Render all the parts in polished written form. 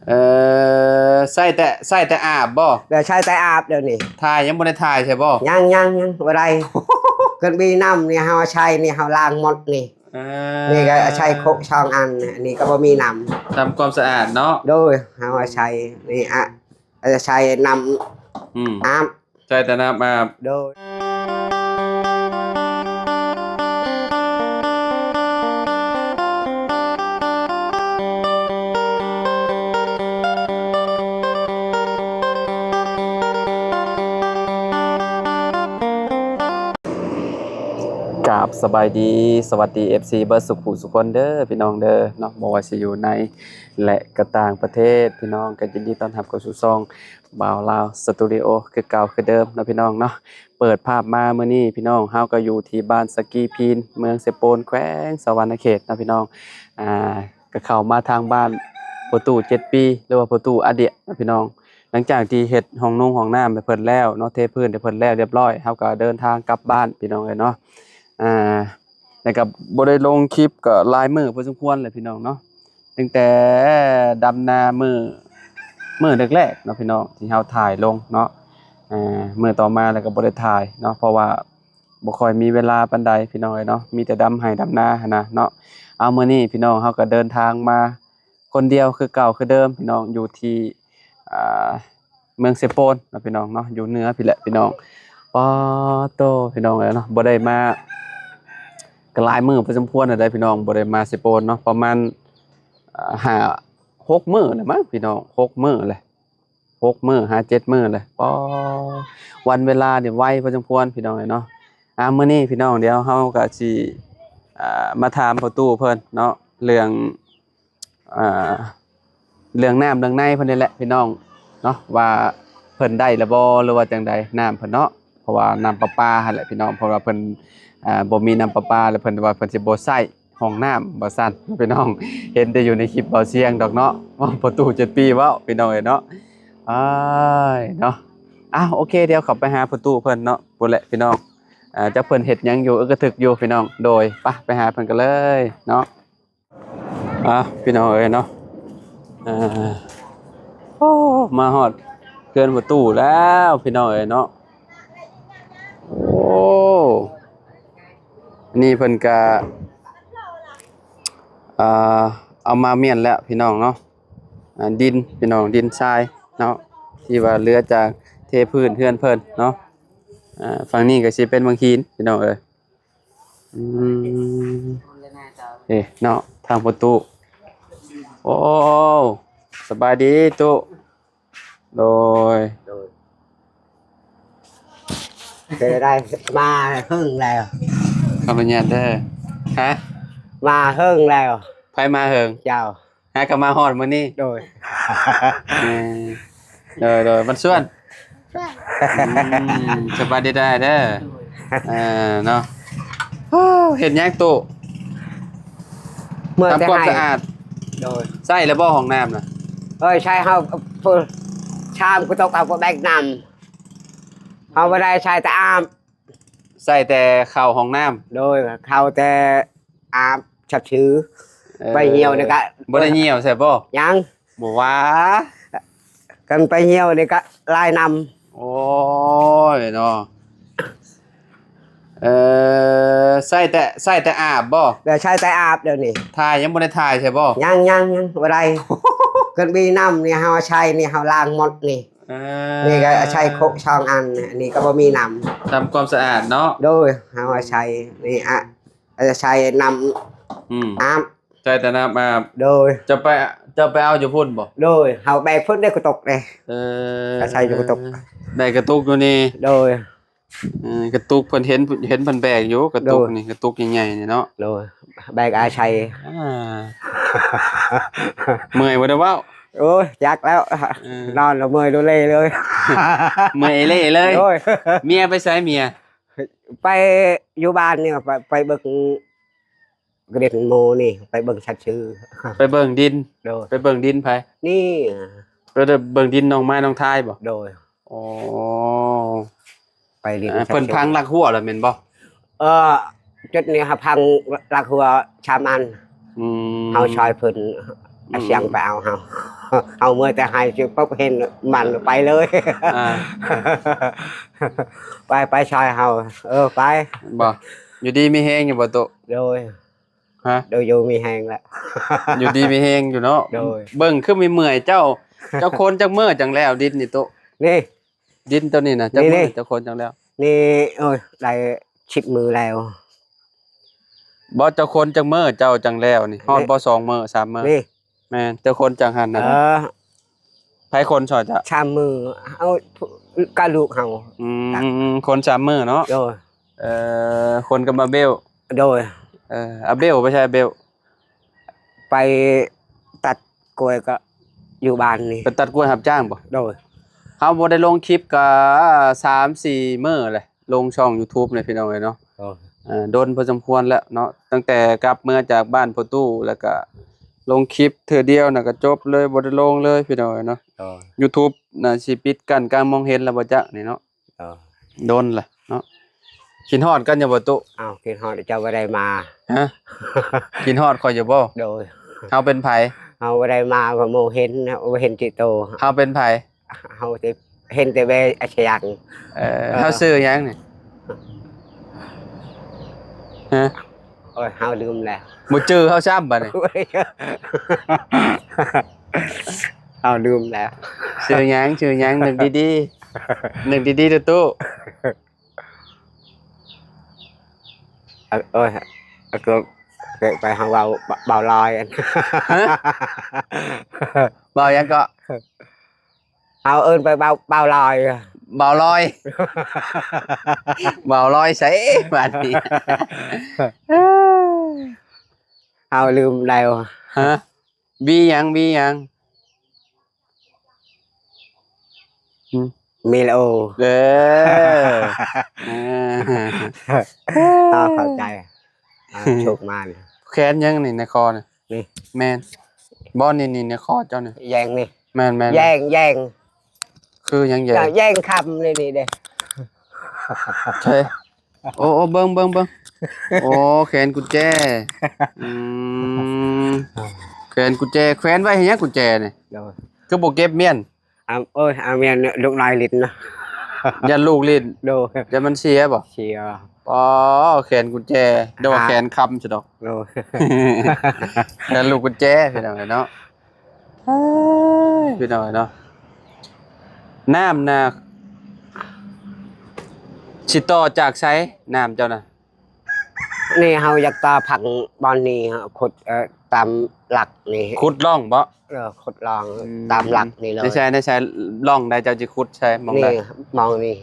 เอใส่แต่อาบบ่เดี๋ยวใช้แต่อาบเดี๋ยวนี้ถ่ายยังบ่ได้ถ่ายใช่บ่ยังบ่ได้เกินบีน้ำนี่เฮาใช้นี่เฮาล้างหมดนี่นี่ก็ใช้โคช่องอันนี่ก็บ่มีน้ำทำความสะอาดเนาะโดยเฮาใช้นี่จะใช้น้ำอาบใช่แต่น้ำอาบโดยกราบสบายดีสวัสดี FC เบิร์ดสุขุสุคนเด้อพี่น้องเด้อเนาะบ่ว่าสิอยู่ในและก็ต่างประเทศพี่น้องก็ยินดีต้อนรับเข้าสู่ช่องบ่าวลาวสตูดิโอคือเก่าคือเดิมเนาะพี่น้องเนาะเปิดภาพมามื้อนี้พี่น้องเฮาก็อยู่ที่บ้านสกีพีนเมืองเซโปนแขวงสะหวรรณเขตเนาะพี่น้องก็เข้ามาทางบ้านประตู7ปีหรือว่าประตูอเดียเนาะพี่น้องหลังจากที่เฮ็ดห้องนุ่งห้องน้ำไปเพิ่นแล้วเนาะเทพื้นให้เพิ่นแล้วเรียบร้อยเฮาก็เดินทางกลับบ้านพี่น้องเอ้ยเนาะนะครับบ่ได้ลงคลิปก็หลายมื้อพอสมควรเลยพี่น้องเนาะตั้งแต่ดำนามื้อแรกๆเนาะพี่น้องที่เฮาถ่ายลงเนาะมื้อต่อมาแล้วก็บ่ได้ถ่ายเนาะเพราะว่าบ่ค่อยมีเวลาปานใดพี่น้องเอ้ยเนาะมีแต่ดำไร่ดำนาหั่นน่ะเนาะเอามื้อนี้พี่น้องเฮาก็เดินทางมาคนเดียวคือเก่าคือเดิมพี่น้องอยู่ที่อ่าเมืองเซโปนเนาะพี่น้องเนาะอยู่เหนือพี่แหละพี่น้องปอโตพี่น้องเอ้ยเนาะบ่ได้มาก็หลายมื้อพอสมควรน่ะได้พี่น้องบ่ได้มาเซโปนเนาะประมาณ5-6 มื้อแล้วมั้งพี่น้อง6มื้อเลย6มื้อ5-7มื้อเลยปอวันเวลานี่ไวพอสมควรพี่น้องเอ้ยเนาะมื้อนี้พี่น้องเดี๋ยวเฮาก็สิมาถามพ่อตู้เพิ่นเนาะเรื่องอ่าเรื่องน้ำเรื่องในเพิ่นนี่แหละพี่น้องเนาะว่าเพิ่นได้แล้วบ่หรือว่าจังใดน้ำเพิ่นเนาะเพราะว่าน้ำประปาหั่นแหละพี่น้องเพราะว่าเพิ่นบ่มีน้ำประปาแล้วเพิ่นว่าเพิ่นสิบ่ใช้ห้องน้ำบ่ซั่นพี่น้องเห็นแต่อยู่ในคลิปเบาเสียงดอกเนาะว่าประตู7ปีเว้าพี่น้องเอ้ยเนาะอ้ายเนาะโอเคเดี๋ยวเข้าไปหาประตูเพิ่นเนาะพุ่นแหละพี่น้องจักเพิ่นเฮ็ดหยังอยู่กระทึกอยู่พี่น้องโดยไปหาเพิ่นกันเลยเนาะพี่น้องเอ้ยเนาะโอ้มาฮอดเกินประตูแล้วพี่น้องเอ้ยเนาะโอ้นี่เพิ่นก็เอามาเมียนแล้วพี่น้องเนาะดินพี่น้องดินทรายเนาะที่ว่าเหลือจากเทพื้นเฮือนเพิ่นเนาะฝั่งนี้ก็สิเป็นบางคีนพี่น้องเอ้ยเนาะทางประตูโอ้สบายดีตุโดยได้มาหึ่งแล้วขอบคุณญาติเด้อฮะมาหึ่งแล้วไผมาเหิงเจ้าก็มาฮอดมื้อนี้โดยมันส่วนสบายดีได้เด้อเนาะเฮ็ดหยังตุทำความสะอาดโดยใส่แล้วบ่ห้องน้ำน่ะใช่เฮาชามก็ต้องเอาก็แบกน้ำเฮาบ่ได้ใช้แต่อาบใส่แต่เข้าห้องน้ำโดยเข้าแต่อาบชับชื้อไปเหี่ยวนี่ก็บ่ได้เหี่ยวใช่บ่ยังบ่ว่ากันไปเหี่ยวนี่ก็ลายน้ำโอ้ยเนาะใส่แต่อาบบ่เดี๋ยวใช้แต่อาบเดี๋ยวนี้ถ่ายยังบ่ได้ถ่ายใช่บ่ยังบ่ได้เกินบีน้ำนี่เฮาใช้นี่เฮาล้างหมดนี่นี่ก็ใช้โคช่องอันนี่ก็บ่มีน้ำทำความสะอาดเนาะโดยเฮาใช้นี่จะใช้น้ำอาบใช้แต่น้ำอาบโดยจะไปเอาอยู่พุ่นบ่โดยเฮาแบกพุ่นได้กระตกเลยก็ใช้อยู่กระตกได้กระตุกอยู่นี่โดยกระตุกเพิ่นเห็นเพิ่นแบกอยู่กระตุกนี่กระตุกใหญ่ๆนี่เนาะโดยแบกอาชัยเมื่อยบ่ได้เว้าโอ้ยจักแล้วนอนแล้วเมื่อยดูเลยเลยเมื่อยเล่เลยเมียไปใส่เมียไปอยู่บ้านนี่ไปเบิ่งกระเด็นโมนี่ไปเบิ่งชัดชื่อไปเบิ่งดินไปเบิ่งดินไผนี่ไปเบิ่งดินน้องไม้น้องทายบ่โดยอ๋อไปดินเพิ่นพังลักหัวแล้วแม่นบ่จุดนี้ครับพังลักหัวชามันเฮาชอยเพิ่นเสียงไปเอาเฮา เอาเมื่อแต่หายจุดปุ๊บเห็นมันไปเลย อ่า ไปชายเฮาไป บ่อยู่ดีมีแฮงอยู่บ่โตะ โดย ฮะ โดยอยู่มีแหงแหละ อยู่ดีมีแฮงอยู่เนาะ โดย เบิ่งคือมีเมื่อยเจ้าคนจักมื้อจังแล้วดินนี่โตะ นี่ ดินตัวนี้น่ะจัก นี่ มื้อ นี่ เจ้าคนจังแล้ว นี่ได้ชิบมือแล้ว บ่เจ้าคนจังมื้อเจ้าจังแล้วนี่ฮอดบ่2มื้อ3มื้อ นี่ แม่นเจ้าคนจังหันน่ะไผคนช่อยจ้ะ ชามมือเอากะลูกเฮา คน3มื้อเนาะ โดย คนกับมาเบล โดย อาเบลไม่ใช่เบล ไปตัดกล้วยก็อยู่บ้านนี่ ไปตัดกล้วยรับจ้างบ่ โดย เฮาบ่ได้ลงคลิปก็3-4 มื้อเลยลงช่อง YouTube เลยพี่น้องเอ้ยเนาะโดนพอสมควรแล้วเนาะตั้งแต่กลับเมื่อจากบ้านพ่อตู้แล้วก็ลงคลิปเทื่อเดียวน่ะก็จบเลยบ่ได้ลงเลยพี่น้องเอ้ยเนาะ YouTube น่ะสิปิดกั้นการมองเห็นแล้วบ่จ๊ะนี่เนาะโดนล่ะเนาะกินฮอดกันอยู่บ่ตุ อ้าวกินฮอดเจ้าบ่ได้มา ฮะกินฮอดข่อยอยู่บ่ โดย เฮาเป็นไผ เฮาบ่ได้มาก็โมเห็นบ่เห็นจิโต เฮาเป็นไผ เฮาสิเห็นแต่เวอาชยัง เฮาซื้อหยังนี่ฮะ โอ้ยเฮาลืมแล้ว บ่จื้อเฮาซ้ำบัดนี้ เฮาลืมแล้ว ชื่อหยังนึกดีๆนึกดีๆเด้อตู้ โอ้ยก็ไปเฮาเว้าเบาลอยอัน บ่หยังก็ เอาเอิ้นไปเบาลอย บ่ลอยบ่ลอยไสบัดนี้ เฮาลืมแล้ว ฮะบีหยังมีโล เด้อ เข้าใจโชคมาน แขนยังนี่ในคอนี่ นี่ แม่นบ่นี่ในคอเจ้านี่ แย่งนี่ แม่น แย่ง คือหยังใหญ่ แย่งคำนี่เด้ ใช่โอ้เบิ่งโอ้แขนกุญแจอืมแขนกุญแจแขวนไว้ให้หยังกุญแจนี่ โดย คือบ่เก็บเมียน โอ้ยเมียนลูกนายลิ้นนะ ยันลูกลิ้น โดย เดี๋ยวมันเสียบ่ เชียร์ อ๋อแขนกุญแจเดี๋ยวว่าแขนคำซะดอก โดย ยันลูกกุญแจพี่น้องเนาะพี่น้องเนาะน้ำน่ะสิต่อจากไสน้ำเจ้าน่ะ นี่เฮาอยากตาผักบอลนี่ขุดตามหลักนี่ ขุดร่องบ่ ขุดลองตามหลักนี่เลย ได้ใช้ร่องได้เจ้าสิขุดใช่มอง นี่ ได้ มองนี่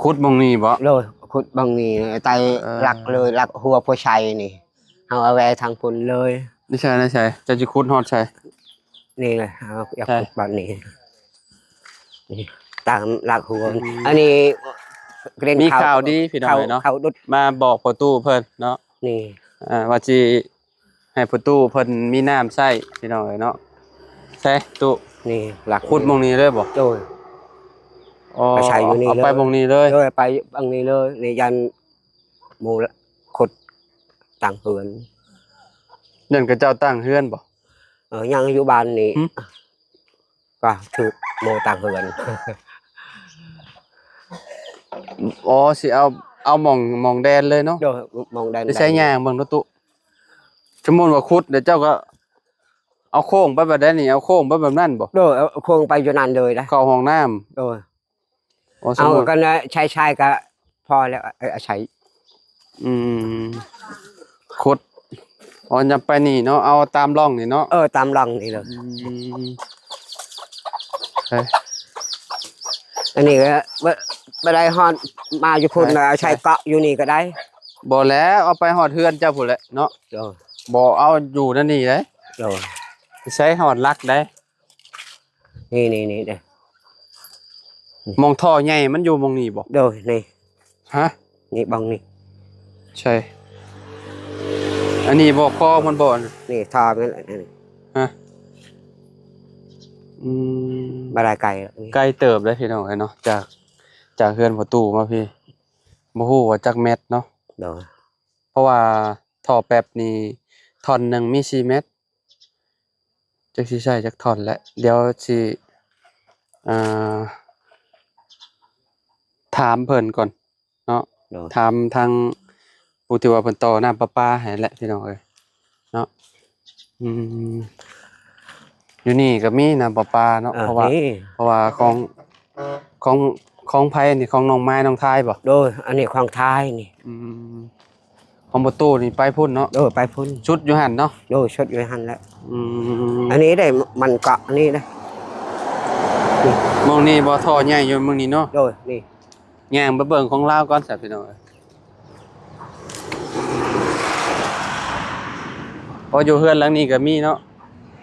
ขุดมองนี่บ่ เลยขุดบางนี่ไตหลักเลยหลักหัวผู้ชัยนี่เฮาเอาไว้ทางพุ่นเลย ได้ใช่เจ้าสิขุดฮอดใช่ นี่เลยเฮาอยาก ใช่ ขุดบอลนี่นี่ตามหลักหัวอันนี้เกรน มีข่าวดีพี่น้องเนาะ เขาดุด มาบอกพ่อตู้เพิ่นเนาะ นี่ ว่าสิให้พ่อตู้เพิ่นมีน้ำใช้พี่น้องเนาะใช่ตู้ นี่หลัก ขุดมองนี้เลยบ่ โดย อ๋อ ไปใช้อยู่นี่ เอาไป เลย มองนี้เลย โดยไปบางนี้เลยนี่ยันหมู่ขุดต่างเหือน นั่นก็เจ้าตั้งเฮือนบ่ ยังอยู่บ้านนี่ หึ ก็ถือโมต่างเหือน อ๋อสิเอามองแดนเลยเนาะ โดยมองได้ ได้ใช้ย่างเบิ่งเนาะตู้สมมุติว่าขุดเดี๋ยวเจ้าก็เอาโค้งไปแบบนั้นนี่เอาโค้งไปแบบนั้นบ่ โดยเอาโคงไปอยู่นานเลยนะ เข้าห้องน้ำ โดย อ๋อสม เอา มุติ กันนะใช้ก็พอแล้วใช้ อืมขุดอ๋ออย่าไปนี่เนาะเอาตามร่องนี่เนาะ ตามหลังนี่เลย เฮ้ย อันนี้ก็บ่ได้ฮอนมาอยู่พุ่นน่ะเอาใช้เกาะอยู่นี่ก็ได้ บ่แล้วเอาไปหอดเฮือนเจ้าพุ่นแหละเนาะ โดย บ่เอาอยู่นั่นนี่เด้ โดย ใช้หอดลักได้ นี่เด้อ มองท่อใหญ่มันอยู่มองนี่บ่ โดยนี่ ฮะ นี่บังนี่ ใช่อันนี้บ่คอมันบ่ นี่ทอนั่นแหละนี่ ฮะอืม บ่ได้ไกลแล้วนี่ ใกล้เติบเลยพี่น้องเนาะจากเฮือนประตูมาพี่บ่ฮู้ว่าจักเม็ดเนาะ โดย เพราะว่าท่อแป๊บนี่ท่อนหนึงมี4เม็ด จักสิใช้จักท่อนแล้วเดี๋ยวสิอ่าถามเพิ่นก่อนเนาะ โดย ถามทางผู้ที่ว่าเพิ่นต่อน้ำประปาให้แหละพี่น้องเอ้ยเนาะอืมอยู่นี่ก็มีน้ำประปาเนาะเพราะว่า นี่ เพราะว่าของของไผนี่ของน้องไม้น้องทายบ่ โดยอันนี้ของไทยนี่ อืมของประตูนี่ไปพุ่นเนาะ โดยไปพุ่น ชุดอยู่หั่นเนาะ โดยชดอยู่หันแล้ว อืม อันนี้ได้มันเกาะนี่นะ มองนี่บ่ท่อใหญ่อยู่มองนี่เนาะ โดยนี่ แย่งไปเบิ่งของลาวก่อนซะพี่น้องเอ้ยพออยู่เฮือนหลังนี้ก็มีเนาะ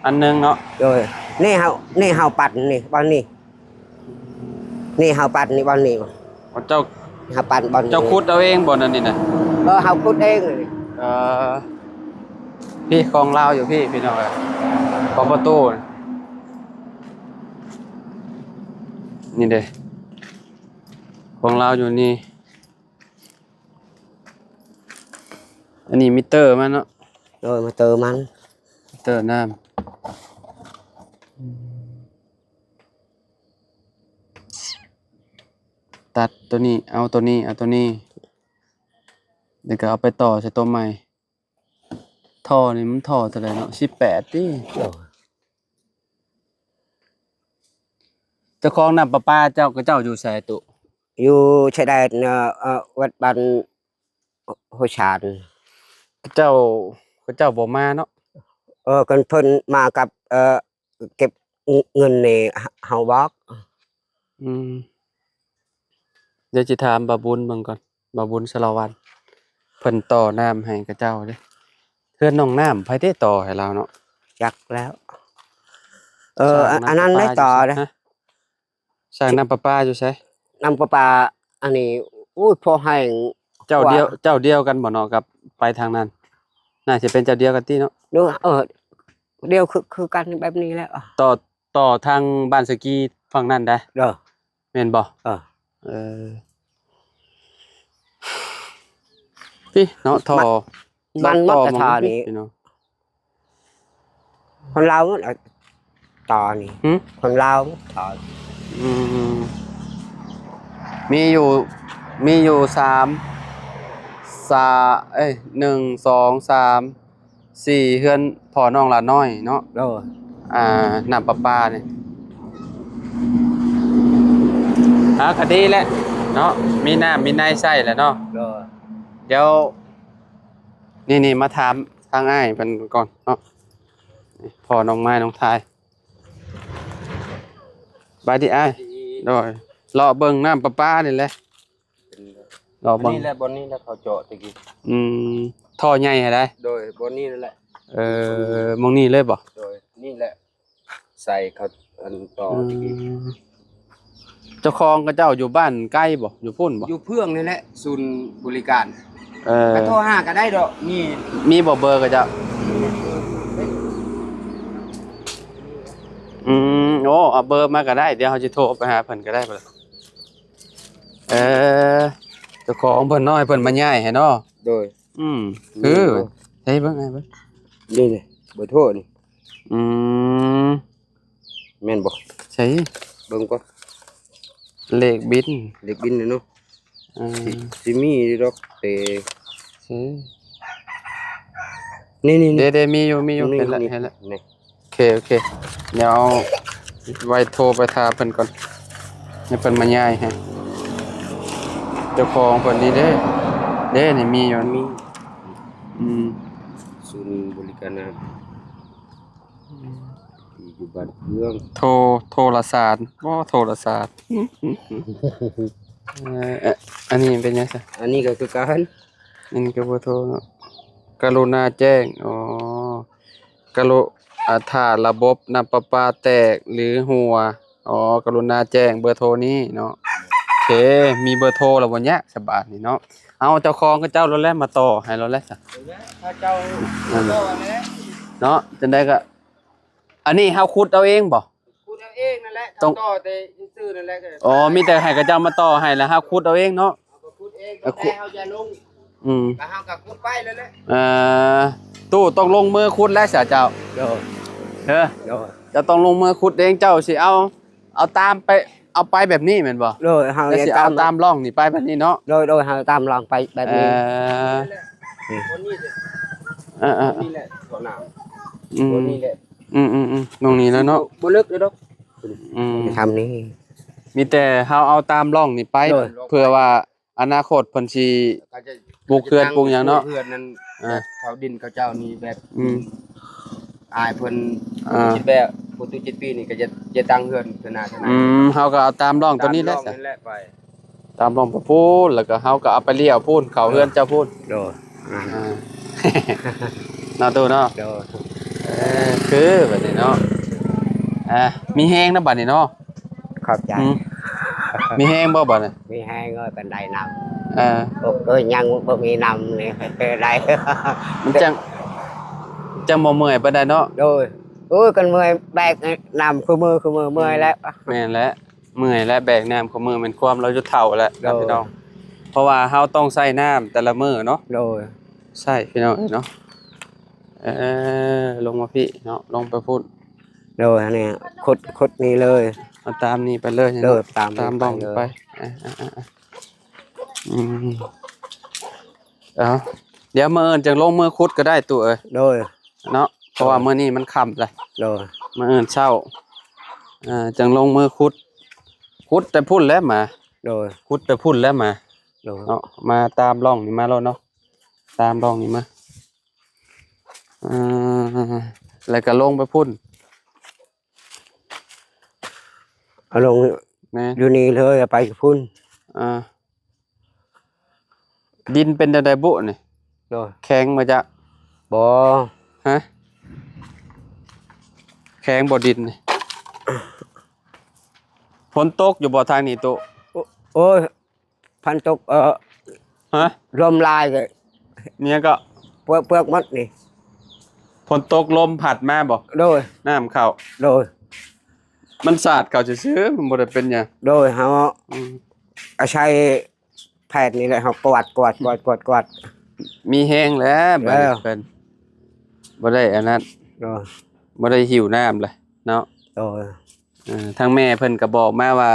อันหนึงเนาะ โดยนี่เฮาปัดนี่บอลนี่นี่เฮาปัดนี่บอลนี่ เจ้า เฮาปัดบอลนี่ เจ้าขุดเอาเองบ่นั่นนี่น่ะ เฮาคุดเองเลย เอ่อพี่ของลาวอยู่พี่น้องเอ้ยของประตูนี่เด้ของลาวอยู่นี่อันนี้มิเตอร์มันเนาะ โดยมาเติมมัน มิเตอร์น้ำตัดตัวนี้เอาตัวนี้เอาตัวนี้เดี๋ยวก็เอาไปต่อใส่ตัวใหม่ท่อนี่มันท่อเท่าไหร่เนาะ18ติ โดย เจ้าของน้ำประปาเจ้าก็เจ้าอยู่ไสตุ อยู่ชายแดนวัดบ้านโฮชาน เจ้าก็เจ้าบ่มาเนาะ กันเพิ่นมากับเก็บเงินในเฮาบอก อืมเดี๋ยวสิถามบาบุญเบิ่งก่อนบาบุญสารวัตรเพิ่นต่อน้ำให้กับเจ้าเด้เฮือนน้องน้ำไผได้ต่อให้เราเนาะ จักแล้วอันนั้นได้ต่อนะ สร้างน้ำประปาอยู่ไส น้ำประปาอันนี้อุ้ยพอให้ เจ้าเดียวกันบ่เนาะกับไปทางนั้นน่าสิเป็นเจ้าเดียวกันติเนาะ ดูเดียวคือกันแบบนี้แล้ว ต่อทางบ้านสกีฝั่งนั้นได้ เด้อ แม่นบ่ เออ เออพี่เนาะท่อ มันมั ต่ ก อ จะ มอง ทา พี่ นี้ พี่เนาะ คนเราต่อนี่ หึ คนเราต่อ อืมมีอยู่1 2 3 4เฮือนพ่อน้องหลานน้อยเนาะ เด้อ น้ำประปาเนี่ยคดีแหละเนาะมีน้ำมีในใส่แหละเนาะ เด้อ เดี๋ยวนี่มาถามทางอ้ายเป็นก่อนเนาะนี่พ่อน้องไม้น้องทายบายดีอ้ายโดยรอเบิ่งน้ำประปานี่แหละรอเบิ่ง นี่แหละบนนี้แล้วเขาเจาะตะกี้ ท่อใหญ่ให้ได้ โดยบนนี้นั่นแหละ มองนี่เลยบ่ โดยนี่แหละใส่เขาอันต่อตะกี้ เจ้าของกับเจ้าอยู่บ้านใกล้บ่อยู่พุ่นบ่ อยู่เพื่องนี่แหละศูนย์บริการ เออ ก็โทรหาก็ได้ดอกนี่ มีบ่เบอร์กับเจ้าโอ้เอาเบอร์มาก็ได้เดี๋ยวเขาจะโทรไปหาเพิ่นก็ได้บ่ล่ะเจ้าของเพิ่นน้อยเพิ่นมาย้ายให้เนาะ โดย คือใช่เบิ่งไงเบิ่ง นี่เลยเบอร์โทรนี่ อืม แม่นบ่ ใช่ เบิ่งก่อน เลขบิน เด็กบินนี่เนาะ อ่า สิมีดอกแต่ ใช่ นี่ เดี๋ยวมีอยู่เห็นแล้ว นี่ เห็นแล้ว นี่ โอเคเดี๋ยวเอาไว้โทรไปถามเพิ่นก่อนให้เพิ่นมาย้ายให้เจ้าของเพิ่นนี่เด้นี่มีอยู่ มี อืม ศูนย์บริการน้ำอยู่บ้านเพื่อง โทรศาสตร์บ่โทรศาสตร์อันนี้เป็นยังไง อันนี้ก็คือการ อันนี้ก็บ่โทรเนาะกรุณาแจ้งกรุถ้าระบบน้ำประปาแตกหรือหัวกรุณาแจ้งเบอร์โทรนี้เนาะโอเคมีเบอร์โทรแล้วบ่เนี่ยสบายนี่เนาะเอาเจ้าของกับเจ้าเราแล้วมาต่อให้เราแล้วซะ ถ้าเจ้าก็อันนี้ เนาะจังได๋ก็อันนี้เฮาขุดเอาเองบ่ พูดเอาเองนั่นแหละ ต้อง ต่อแต่ซื่อนั่นแหละก็ มีแต่ให้กับเจ้ามาต่อให้แล้วเฮาขุดเอาเองเนาะ เอาพูดเองแต่เฮาจะลง อืม แล้วเฮาก็พูดไปแล้วแหละ ตู้ต้องลงมือขุดแล้วซะเจ้า เด้อ เด้อ โดย จะต้องลงมือขุดเองเจ้าสิเอาตามไปเอาไปแบบนี้แม่นบ่ โดยเฮา แล้ว จะ สิ ตา เอา ม ตามร่องนี่ไปแบบนี้เนาะ โดยเฮาตามลองไปแบบนี้ คนนี้สิ เออ คนนี้แหละตัวน้ อืม ำคนนี้แหละ ตรงนี้แล้วเนาะ บ่ลึกเลยดอก ทำนี่ มีแต่เฮาเอาตามร่องนี่ไป โดย เพื่อว่าอนาคตเพิ่นสิ ก็จะ ปลูกเขื่อนปลูกหยังเนาะ เขื่อนนั้น อ่า เขาดินเขาเจ้านี่แบบ อืม อายเพิ่น อ่า คิดแบบผู้ตุ7 ปีนี่ก็จะตั้งเขื่อนขนาด เฮาก็เอาตามร่องตัวนี้แหละ ตามร่องนั่นแหละไป ตามร่องไปพูนแล้วก็เฮาก็เอาไปเลี้ยวพูนเข้าเฮือนเจ้าพูน โดย อ่า เนาะตู้เนาะ โดย คือแบบนี้เนาะมีแห้งนะบัดนี้เนาะ ขอบใจ อืมมีแห้งบ่บัดนี้ มีให้เงยเป็นไดน เออ ำก็ยังบ่มีนำนี่ได้ มันจังบ่เมื่อยปานใดเนาะ โดยโอ้ยกันเมื่อยแบกนำคือมือเมื่อยแล้ว แม่นแล้วเมื่อยและแบกน้ำของมือมันความเราจะเฒ่าแล้วครับ โดย พี่น้องเพราะว่าเฮาต้องใช้น้ำแต่ละมื้อเนาะ โดย ใช่พี่น้องเนาะลงมาพี่เนาะลงไปพูด โดยเนี่ยขุดนี่เลย เอาตามนี้ไปเลย โดย เนาะ ตาม ร่อง เลย ไปอืมเอาเดี๋ยวมื้ออื่นจังลงมือขุดก็ได้ตัวเอ้ย โดย เนาะเพราะว่ามื้อนี้มันค่ำเลย โดย มื้ออื่นเช้าจังลงมือขุดแต่พุ่นแล้วมา โดย ขุดแต่พุ่นแล้วมา โดย เนาะมาตามร่องนี่มาแล้วเนาะตามร่องนี่มาแล้วก็ลงไปพุ่น เอาลง นะ อยู่นี่เลยไปพุ่น ดินเป็นไดบุนี่ โดย แข็งมาจาก บ่ ฮะแข็งบ่ดินนี่ฝนตกอยู่บ่ทางนี้ตุ โอ้ยพันตกฮะ ลมลายก็ เนี่ยก็ เปลือกมัดนี่ ฝนตกลมพัดมาบ่ โดย น้ำเข้า โดย มันสาดเข้าซื่อๆมันบ่ได้เป็นหยัง โดยเฮา อืม อาศัยแพทย์นี่แหละเฮากวาด มีแห้งแล้วบัดนี้ แล้ว เพิ่นบ่ได้อันนั้น โดย บ่ได้หิวน้ำเลยเนาะ โดย ทางแม่เพิ่นก็บอกมาว่า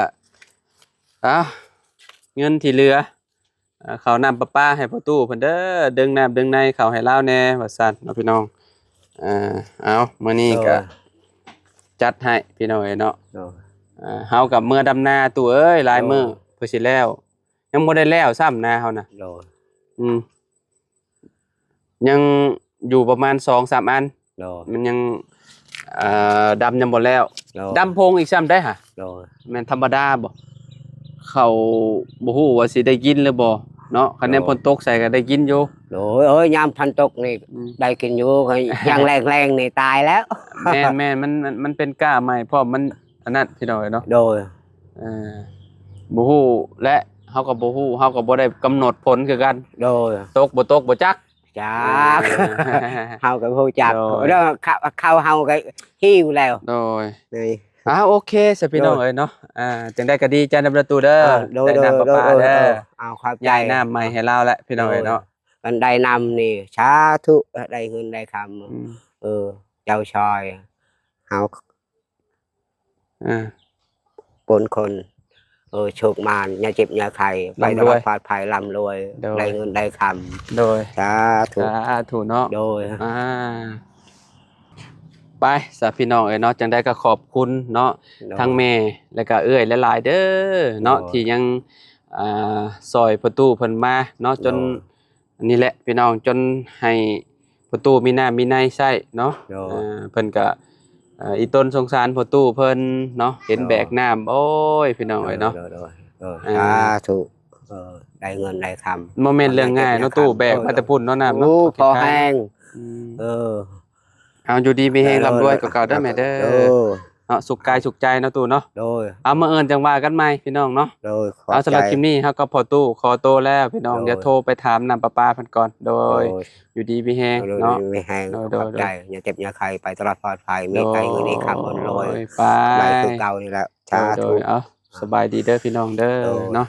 เงินที่เหลือเขานำประปาให้พ่อตู้เพิ่นเด้อดึงน้ำดึงในเขาให้ลาวแน่ว่าซั่นเนาะพี่น้องเอามื้อนี้ก็จัดให้พี่น้องเอ้ยเนาะ โดย เฮากับเมื่อดำนาตู้เอ้ยหลายมื้อ โอ้ เพื่อสิแล้วยังบ่ได้แล้วซ้ำนาเฮานะ โดย ยังอยู่ประมาณ 2-3 อัน โดย มันยังดำยังบ่แล้ว โดย ดำพงอีกซ้ำได้หะ โดย แม่นธรรมดาบ่เขาบ่ฮู้ว่าสิได้กินหรือบ่เนาะคะแนนฝนตกใส่ก็ได้กินอยู่ โดยเอ้ยยามพันตกนี่ได้กินอยู่ยังแรงนี่ตายแล้ว แม่นมันเป็นก้าใหม่เพราะมันอันนั้นพี่น้อยเนาะ โดย บ่ฮู้และเฮาก็บ่ฮู้เฮาก็บ่ได้กำหนดผลคือกัน โดย ตกบ่ตกบ่จัก จักเฮาก็ฮู้จัก โดย แล้วเข้าเฮาก็หิวแล้ว โดย นี่ โอเคสพี่น้องเอ้ยเนาะจังได้ก็ดีใจนำประตูเด้อ โดย ได้น้ำประปาเด้อ เอาความใจ ย้ายน้ำใหม่ให้เราแล้วพี่น้องเอ้ยเนาะ กันได้นำนี่สาธุได้เงินได้ค อืม ำเจ้าชอยเฮา อ่า ปนคนโชคมานอย่าเจ็บอย่าไข้ไปตลอดปลอดภัยร่ำรวย โดย ได้เงินได้ค โดย ำสาธุ สาธุเนาะ โดย ไปสาพี่น้องเอ้ยเนาะจังได้ก็ขอบคุณเนาะทั้งแม่แล้วก็เอ้ยหลายๆเด้อเนาะที่ยังซอยประตูเพิ่นมาเนาะจนอันนี้แหละพี่น้องจนให้ประตูมีน้ำมีในใช้เนาะเพิ่นก็อีต้นสงสารประตูเพิ่นเนาะเห็นแบกน้ำโอ้ยพี่น้องเอ้ยเนาะ สาธุได้เงินได้คำ โมเมนต์เรื่องง่ายเนาะตู้แบกมาแต่พุ่นเนาะน้ำเนาะ โอ้พอแห้ง เอาอยู่ดีมีแฮงร่ำรวยกว่าเก่าเด้อแม่เด้อเนาะสุขกายสุขใจเนาะตู้เนาะ โดย เอามาเอิ้นจังว่ากันใหม่พี่น้องเนาะ โดย เอาสำหรับคลิปนี้เฮาก็พอตู้ขอโตวแล้วพี่น้องเดี๋ยวโทรไปถามน้ำประปาเพิ่นก่อนโดยอยู่ดีมีแฮง โดย เนาะ ไม่แห้ง โดย ขอบใจอย่าเจ็บอย่าไข้ไปตลอดปลอดภัยมีใครเงินได้คำบนรวย ไป ไปคือเก่านี่แหละสา โด ธุ ยเอาสบายดีเด้อพี่น้องเด้อ โดย เนาะ